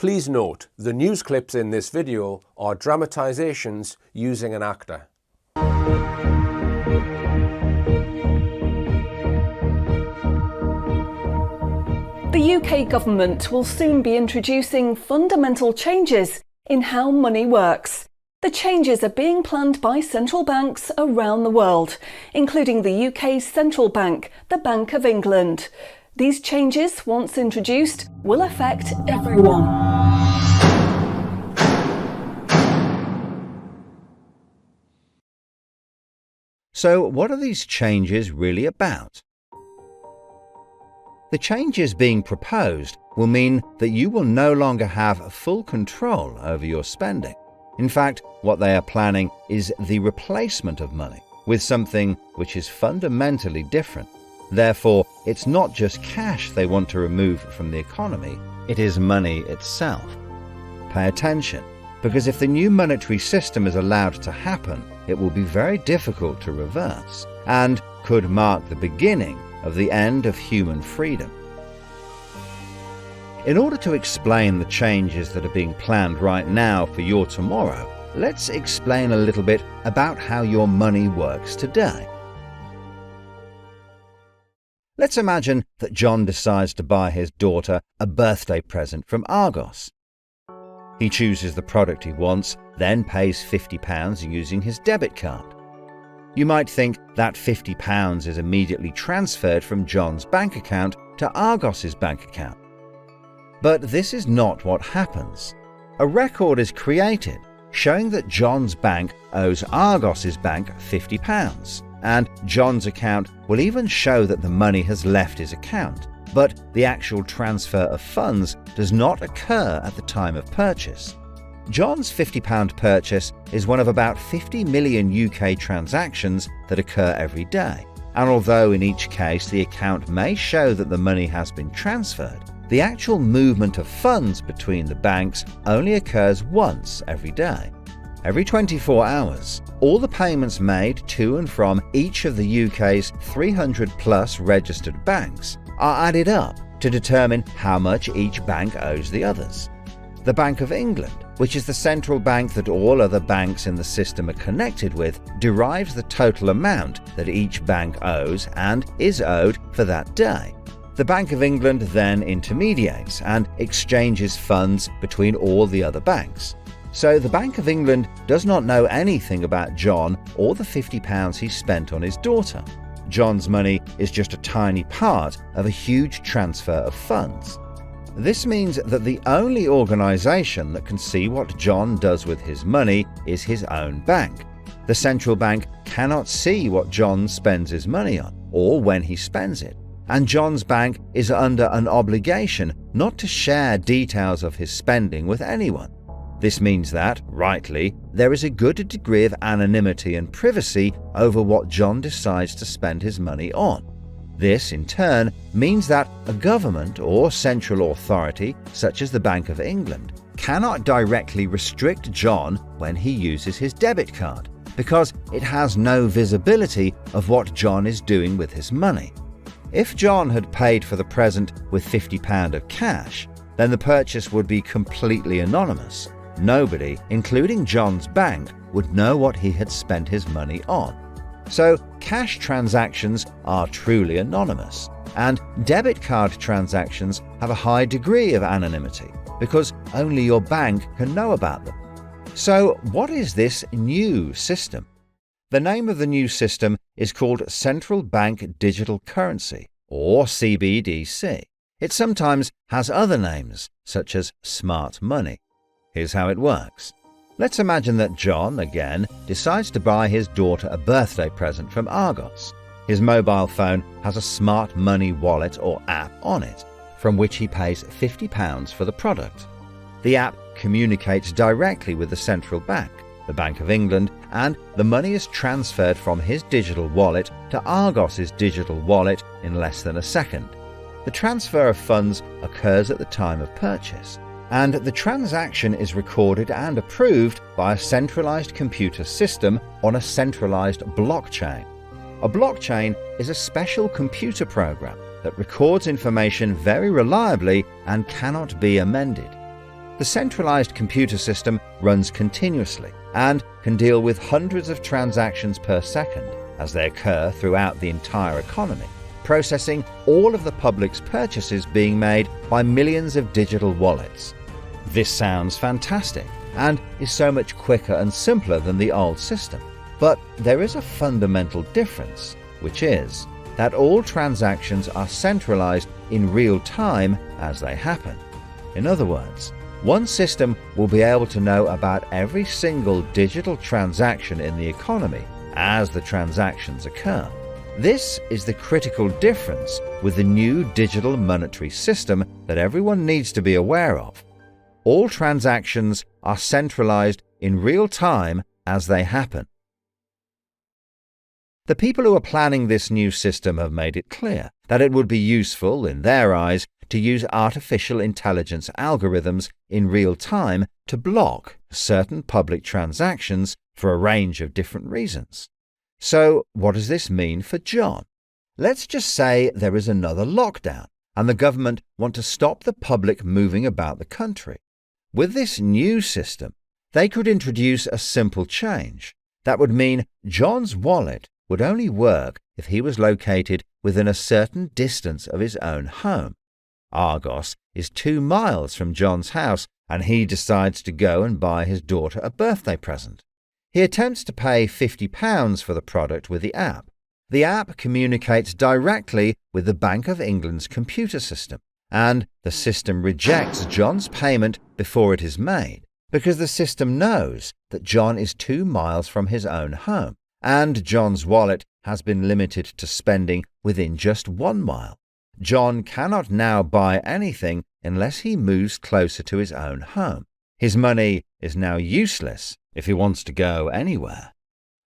Please note, the news clips in this video are dramatisations using an actor. The UK government will soon be introducing fundamental changes in how money works. The changes are being planned by central banks around the world, including the UK's central bank, the Bank of England. These changes, once introduced, will affect everyone. So, what are these changes really about? The changes being proposed will mean that you will no longer have full control over your spending. In fact, what they are planning is the replacement of money with something which is fundamentally different. Therefore, it's not just cash they want to remove from the economy, it is money itself. Pay attention, because if the new monetary system is allowed to happen, it will be very difficult to reverse and could mark the beginning of the end of human freedom. In order to explain the changes that are being planned right now for your tomorrow, let's explain a little bit about how your money works today. Let's imagine that John decides to buy his daughter a birthday present from Argos. He chooses the product he wants, then pays £50 using his debit card. You might think that £50 is immediately transferred from John's bank account to Argos's bank account. But this is not what happens. A record is created showing that John's bank owes Argos's bank £50, and John's account will even show that the money has left his account, but the actual transfer of funds does not occur at the time of purchase. John's £50 purchase is one of about 50 million UK transactions that occur every day, and although in each case the account may show that the money has been transferred, the actual movement of funds between the banks only occurs once every day. Every 24 hours, all the payments made to and from each of the UK's 300 plus registered banks are added up to determine how much each bank owes the others. The Bank of England, which is the central bank that all other banks in the system are connected with, derives the total amount that each bank owes and is owed for that day. The Bank of England then intermediates and exchanges funds between all the other banks. So the Bank of England does not know anything about John or the £50 he spent on his daughter. John's money is just a tiny part of a huge transfer of funds. This means that the only organisation that can see what John does with his money is his own bank. The central bank cannot see what John spends his money on or when he spends it. And John's bank is under an obligation not to share details of his spending with anyone. This means that, rightly, there is a good degree of anonymity and privacy over what John decides to spend his money on. This, in turn, means that a government or central authority, such as the Bank of England, cannot directly restrict John when he uses his debit card, because it has no visibility of what John is doing with his money. If John had paid for the present with £50 of cash, then the purchase would be completely anonymous. Nobody, including John's bank, would know what he had spent his money on. So, cash transactions are truly anonymous, and debit card transactions have a high degree of anonymity, because only your bank can know about them. So, what is this new system? The name of the new system is called Central Bank Digital Currency, or CBDC. It sometimes has other names, such as smart money. Here's how it works. Let's imagine that John, again, decides to buy his daughter a birthday present from Argos. His mobile phone has a smart money wallet or app on it, from which he pays £50 for the product. The app communicates directly with the central bank, the Bank of England, and the money is transferred from his digital wallet to Argos's digital wallet in less than a second. The transfer of funds occurs at the time of purchase, and the transaction is recorded and approved by a centralized computer system on a centralized blockchain. A blockchain is a special computer program that records information very reliably and cannot be amended. The centralised computer system runs continuously and can deal with hundreds of transactions per second as they occur throughout the entire economy, processing all of the public's purchases being made by millions of digital wallets. This sounds fantastic and is so much quicker and simpler than the old system. But there is a fundamental difference, which is that all transactions are centralised in real time as they happen. In other words, one system will be able to know about every single digital transaction in the economy as the transactions occur. This is the critical difference with the new digital monetary system that everyone needs to be aware of. All transactions are centralised in real time as they happen. The people who are planning this new system have made it clear that it would be useful, in their eyes, to use artificial intelligence algorithms in real time to block certain public transactions for a range of different reasons. So, what does this mean for John? Let's just say there is another lockdown and the government want to stop the public moving about the country. With this new system, they could introduce a simple change. That would mean John's wallet would only work if he was located within a certain distance of his own home. Argos is 2 miles from John's house, and he decides to go and buy his daughter a birthday present. He attempts to pay £50 for the product with the app. The app communicates directly with the Bank of England's computer system, and the system rejects John's payment before it is made, because the system knows that John is 2 miles from his own home, and John's wallet has been limited to spending within just 1 mile. John cannot now buy anything unless he moves closer to his own home. His money is now useless if he wants to go anywhere.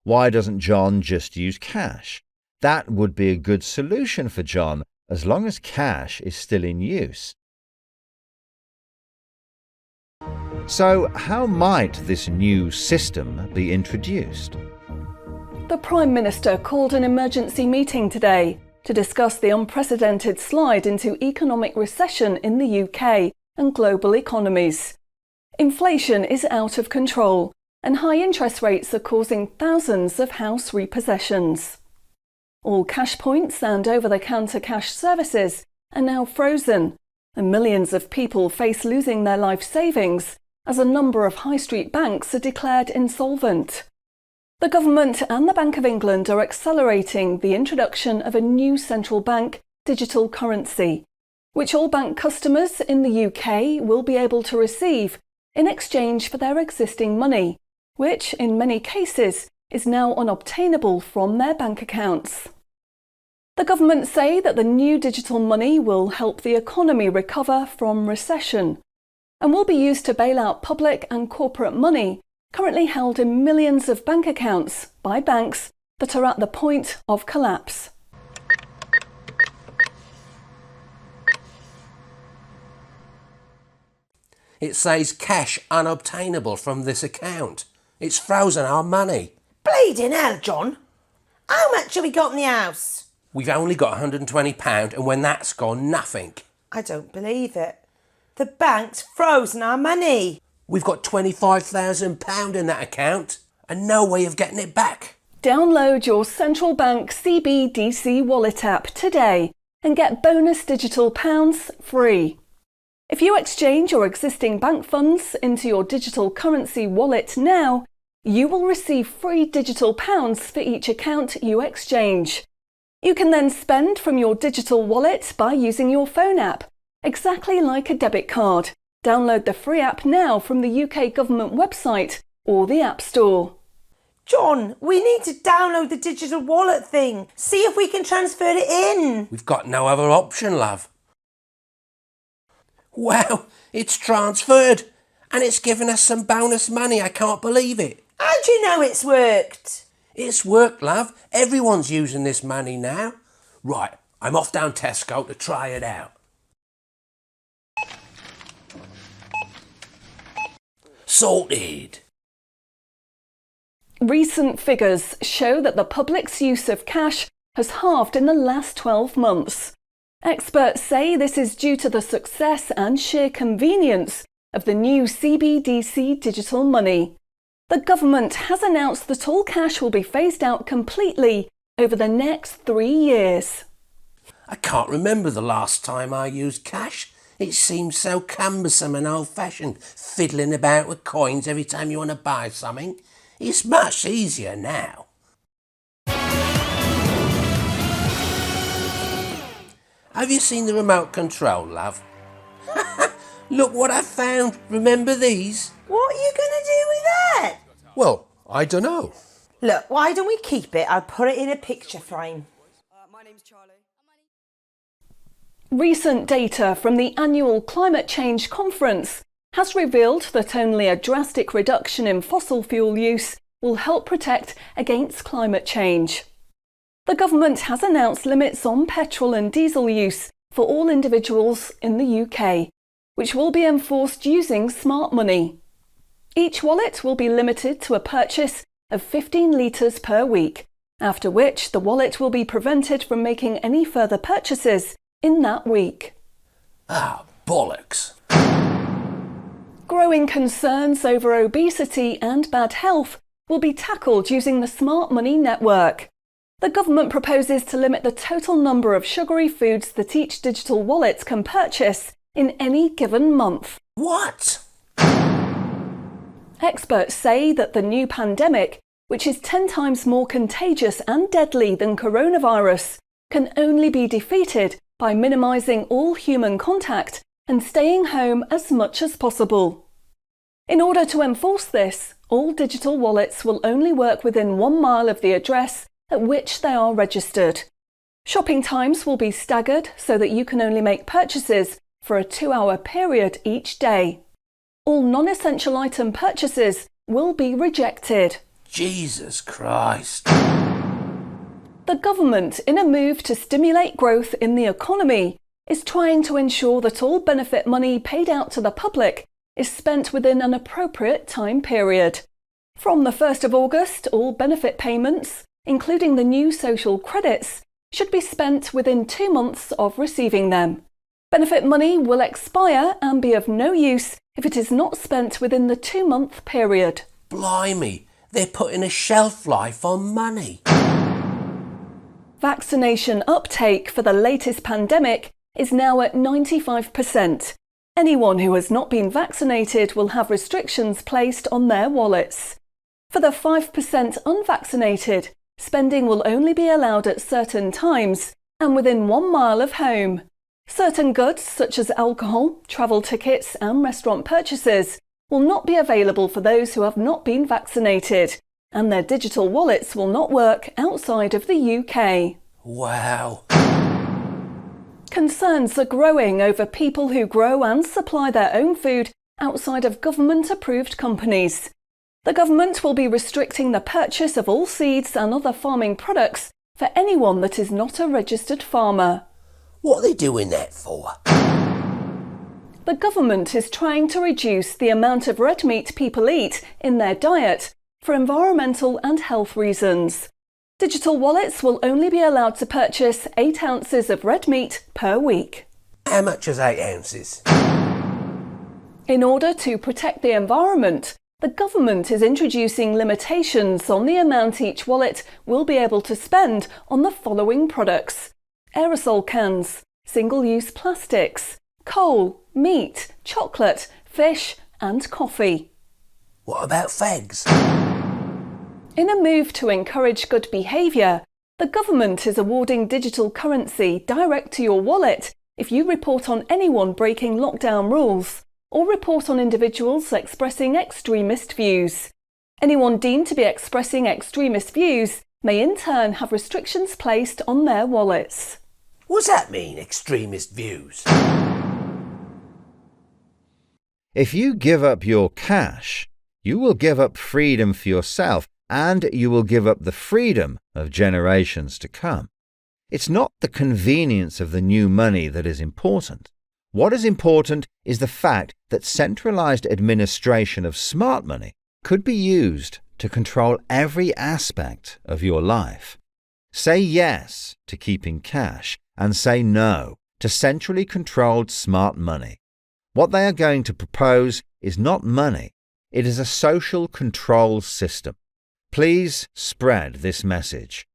Why doesn't John just use cash? That would be a good solution for John as long as cash is still in use. So, how might this new system be introduced? The Prime Minister called an emergency meeting today to discuss the unprecedented slide into economic recession in the UK and global economies. Inflation is out of control, and high interest rates are causing thousands of house repossessions. All cash points and over-the-counter cash services are now frozen, and millions of people face losing their life savings as a number of high street banks are declared insolvent. The government and the Bank of England are accelerating the introduction of a new central bank digital currency, which all bank customers in the UK will be able to receive in exchange for their existing money, which in many cases is now unobtainable from their bank accounts. The government say that the new digital money will help the economy recover from recession and will be used to bail out public and corporate money currently held in millions of bank accounts by banks that are at the point of collapse. It says cash unobtainable from this account. It's frozen our money. Bleeding hell, John. How much have we got in the house? We've only got £120, and when that's gone, nothing. I don't believe it. The bank's frozen our money. We've got £25,000 in that account and no way of getting it back. Download your central bank CBDC wallet app today and get bonus digital pounds free. If you exchange your existing bank funds into your digital currency wallet now, you will receive free digital pounds for each account you exchange. You can then spend from your digital wallet by using your phone app, exactly like a debit card. Download the free app now from the UK government website or the App Store. John, we need to download the digital wallet thing. See if we can transfer it in. We've got no other option, love. Wow, it's transferred and it's given us some bonus money. I can't believe it. How do you know it's worked? It's worked, love. Everyone's using this money now. Right, I'm off down Tesco to try it out. Sorted. Recent figures show that the public's use of cash has halved in the last 12 months. Experts say this is due to the success and sheer convenience of the new CBDC digital money. The government has announced that all cash will be phased out completely over the next 3 years. I can't remember the last time I used cash. It seems so cumbersome and old-fashioned, fiddling about with coins every time you want to buy something. It's much easier now. Have you seen the remote control, love? Look what I found. Remember these? What are you going to do with that? Well, I don't know. Look, why don't we keep it? I'll put it in a picture frame. My name's Charlie. Recent data from the annual Climate Change Conference has revealed that only a drastic reduction in fossil fuel use will help protect against climate change. The government has announced limits on petrol and diesel use for all individuals in the UK, which will be enforced using smart money. Each wallet will be limited to a purchase of 15 litres per week, after which the wallet will be prevented from making any further purchases in that week. Ah, bollocks. Growing concerns over obesity and bad health will be tackled using the Smart Money Network. The government proposes to limit the total number of sugary foods that each digital wallet can purchase in any given month. What? Experts say that the new pandemic, which is 10 times more contagious and deadly than coronavirus, can only be defeated by minimising all human contact and staying home as much as possible. In order to enforce this, all digital wallets will only work within 1 mile of the address at which they are registered. Shopping times will be staggered so that you can only make purchases for a 2-hour period each day. All non-essential item purchases will be rejected. Jesus Christ. The government, in a move to stimulate growth in the economy, is trying to ensure that all benefit money paid out to the public is spent within an appropriate time period. From the 1st of August, all benefit payments, including the new social credits, should be spent within 2 months of receiving them. Benefit money will expire and be of no use if it is not spent within the 2-month period. Blimey, they're putting a shelf life on money. Vaccination uptake for the latest pandemic is now at 95%. Anyone who has not been vaccinated will have restrictions placed on their wallets. For the 5% unvaccinated, spending will only be allowed at certain times and within 1 mile of home. Certain goods, such as alcohol, travel tickets and restaurant purchases, will not be available for those who have not been vaccinated, and their digital wallets will not work outside of the UK. Wow. Concerns are growing over people who grow and supply their own food outside of government-approved companies. The government will be restricting the purchase of all seeds and other farming products for anyone that is not a registered farmer. What are they doing that for? The government is trying to reduce the amount of red meat people eat in their diet for environmental and health reasons. Digital wallets will only be allowed to purchase 8 ounces of red meat per week. How much is 8 ounces? In order to protect the environment, the government is introducing limitations on the amount each wallet will be able to spend on the following products: aerosol cans, single-use plastics, coal, meat, chocolate, fish and coffee. What about fags? In a move to encourage good behaviour, the government is awarding digital currency direct to your wallet if you report on anyone breaking lockdown rules or report on individuals expressing extremist views. Anyone deemed to be expressing extremist views may in turn have restrictions placed on their wallets. What's that mean, extremist views? If you give up your cash, you will give up freedom for yourself, and you will give up the freedom of generations to come. It's not the convenience of the new money that is important. What is important is the fact that centralized administration of smart money could be used to control every aspect of your life. Say yes to keeping cash and say no to centrally controlled smart money. What they are going to propose is not money, it is a social control system. Please spread this message.